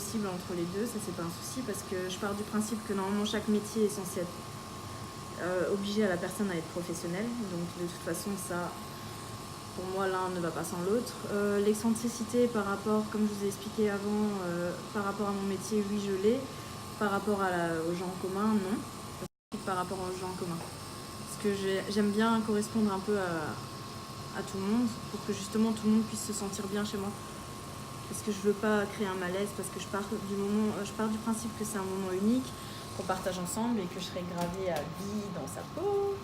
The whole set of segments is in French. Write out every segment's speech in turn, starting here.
accessible entre les deux, ça c'est pas un souci parce que je pars du principe que normalement chaque métier est censé être obliger à la personne à être professionnelle. Donc de toute façon, ça, pour moi, l'un ne va pas sans l'autre. L'excentricité par rapport, comme je vous ai expliqué avant, par rapport à mon métier, oui, je l'ai. Par rapport aux gens en commun, non. Par rapport aux gens en commun. Parce que j'aime bien correspondre un peu à tout le monde pour que justement tout le monde puisse se sentir bien chez moi. Parce que je veux pas créer un malaise, parce que je pars du principe que c'est un moment unique, qu'on partage ensemble et que je serai gravée à vie dans sa peau.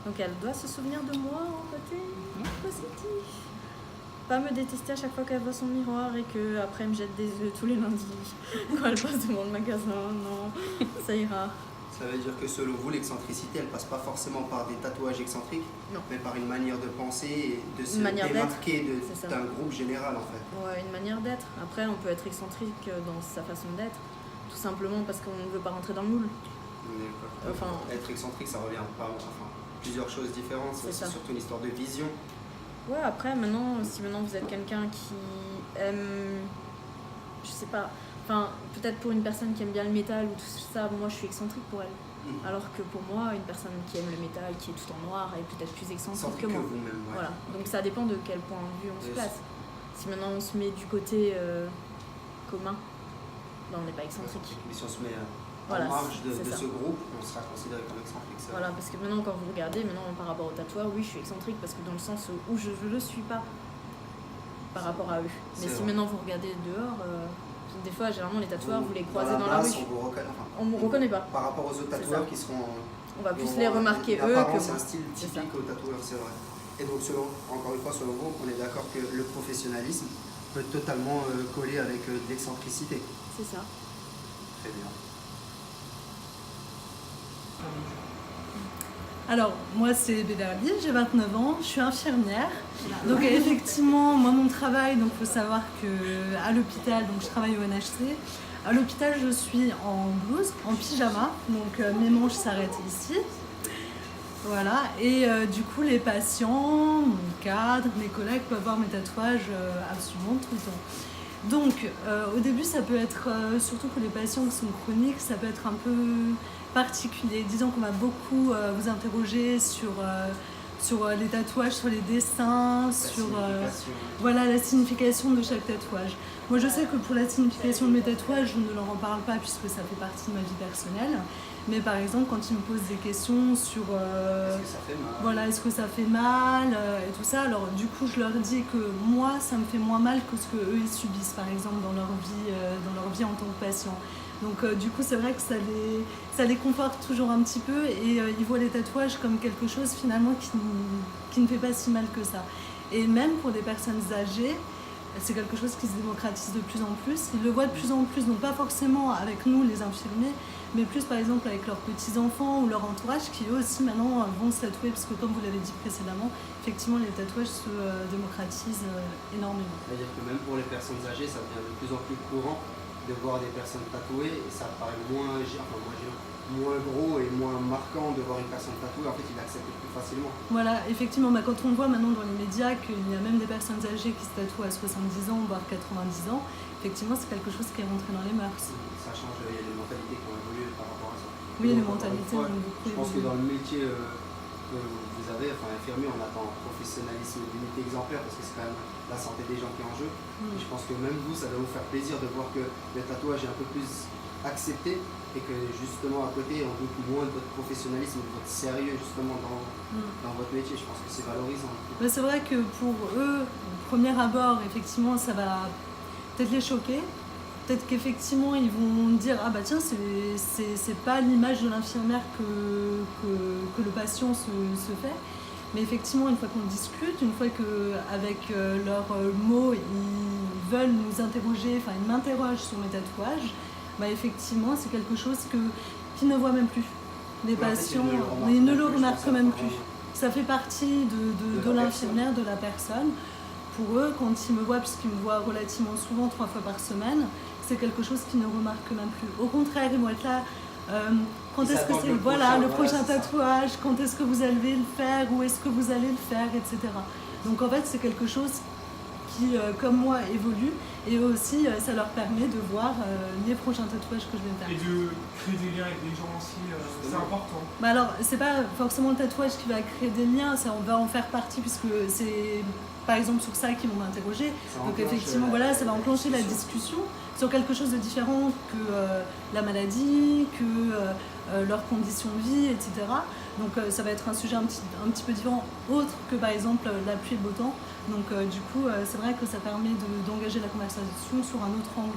Donc elle doit se souvenir de moi en côté positif. Pas me détester à chaque fois qu'elle voit son miroir et qu'après elle me jette des œufs tous les lundis quand elle passe devant le magasin. Non, ça ira. Ça veut dire que selon vous, l'excentricité, elle passe pas forcément par des tatouages excentriques, non, mais par une manière de penser et de se démarquer d'un groupe général en fait. Ouais, une manière d'être. Après, on peut être excentrique dans sa façon d'être, tout simplement parce qu'on ne veut pas rentrer dans le moule. Enfin, être excentrique, ça revient pas, plusieurs choses différentes, c'est surtout une histoire de vision. Ouais, après, si maintenant vous êtes quelqu'un qui aime, je sais pas, peut-être pour une personne qui aime bien le métal ou tout ça, moi je suis excentrique pour elle. Alors que pour moi, une personne qui aime le métal, qui est tout en noir, est peut-être plus excentrique que moi. Vous-même, ouais. Voilà. Donc ça dépend de quel point de vue on se place. Si maintenant on se met du côté commun, on n'est pas excentrique. Mais si on se met en marge de ce groupe, on sera considéré comme excentrique. Voilà, parce que maintenant quand vous regardez, par rapport au tatouage, oui je suis excentrique parce que dans le sens où je ne le suis pas par rapport à eux. Mais si maintenant vous regardez dehors, des fois généralement les tatoueurs vous les croisez dans la rue. On ne vous reconnaît pas. Par rapport aux autres tatoueurs qui seront... On va plus les remarquer eux que c'est un style typique aux tatoueurs, c'est vrai. Et donc encore une fois, selon vous, on est d'accord que le professionnalisme peut totalement coller avec l'excentricité. C'est ça. Très bien. Alors, moi c'est Bédarli, j'ai 29 ans, je suis infirmière. Donc effectivement, moi mon travail, il faut savoir qu'à l'hôpital, donc je travaille au NHC, à l'hôpital je suis en blouse, en pyjama, donc mes manches s'arrêtent ici. Voilà, et du coup les patients, mon cadre, mes collègues peuvent voir mes tatouages absolument tout le temps. Donc au début ça peut être, surtout pour les patients qui sont chroniques, ça peut être un peu particulier. Disons qu'on va beaucoup vous interroger sur les tatouages, sur les dessins, sur la signification de chaque tatouage. Moi je sais que pour la signification de mes tatouages, je ne leur en parle pas puisque ça fait partie de ma vie personnelle. Mais par exemple, quand ils me posent des questions sur est-ce que ça fait mal et tout ça, alors du coup je leur dis que moi ça me fait moins mal que ce qu'eux ils subissent par exemple dans leur vie en tant que patient. Donc du coup c'est vrai que ça les conforte toujours un petit peu et ils voient les tatouages comme quelque chose finalement qui ne fait pas si mal que ça. Et même pour des personnes âgées, c'est quelque chose qui se démocratise de plus en plus. Ils le voient de plus en plus, donc pas forcément avec nous les infirmiers, mais plus par exemple avec leurs petits-enfants ou leur entourage qui eux aussi maintenant vont se tatouer, parce que comme vous l'avez dit précédemment, effectivement les tatouages se démocratisent énormément. C'est-à-dire que même pour les personnes âgées, ça devient de plus en plus courant de voir des personnes tatouées et ça paraît moins gros et moins marquant de voir une personne tatouée, en fait il l'accepte plus facilement. Voilà, effectivement, quand on voit maintenant dans les médias qu'il y a même des personnes âgées qui se tatouent à 70 ans, voire 90 ans, effectivement c'est quelque chose qui est rentré dans les mœurs. Ça change, il y a des mentalités qui ont évolué par rapport à ça. Oui, les mentalités ont beaucoup évolué. Je pense que dans le métier que vous avez, infirmier, on attend un professionnalisme limite exemplaire parce que c'est quand même la santé des gens qui est en jeu. Et je pense que même vous, ça doit vous faire plaisir de voir que le tatouage est un peu plus accepté et que justement à côté on doute moins de votre professionnalisme, de votre sérieux justement dans votre métier. Je pense que c'est valorisant. Mais c'est vrai que pour eux, au premier abord, effectivement, ça va peut-être les choquer. Peut-être qu'effectivement ils vont dire ah bah tiens c'est pas l'image de l'infirmière que le patient se fait. Mais effectivement, une fois qu'on discute, une fois qu'avec leurs mots, ils veulent nous interroger, ils m'interrogent sur mes tatouages, bah effectivement, c'est quelque chose qu'ils ne voient même plus. Les patients, ils ne le remarquent même plus. Ça fait partie de l'infirmière, de la personne. Pour eux, quand ils me voient, puisqu'ils me voient relativement souvent, 3 fois par semaine, c'est quelque chose qu'ils ne remarquent même plus. Au contraire, ils vont être là... quand est-ce que c'est le prochain tatouage, quand est-ce que vous allez le faire, où est-ce que vous allez le faire, etc. Donc en fait c'est quelque chose qui, comme moi, évolue Et aussi, ça leur permet de voir les prochains tatouages que je vais faire. Et de créer des liens avec des gens aussi, c'est important. Bah alors, c'est pas forcément le tatouage qui va créer des liens, ça on va en faire partie puisque c'est par exemple sur ça qu'ils vont m'interroger. Donc effectivement, voilà, ça va enclencher la discussion sur quelque chose de différent que la maladie, que leurs conditions de vie, etc. Donc ça va être un sujet un petit peu différent, autre que par exemple la pluie et le beau temps. Donc du coup, c'est vrai que ça permet d'engager la conversation sur un autre angle.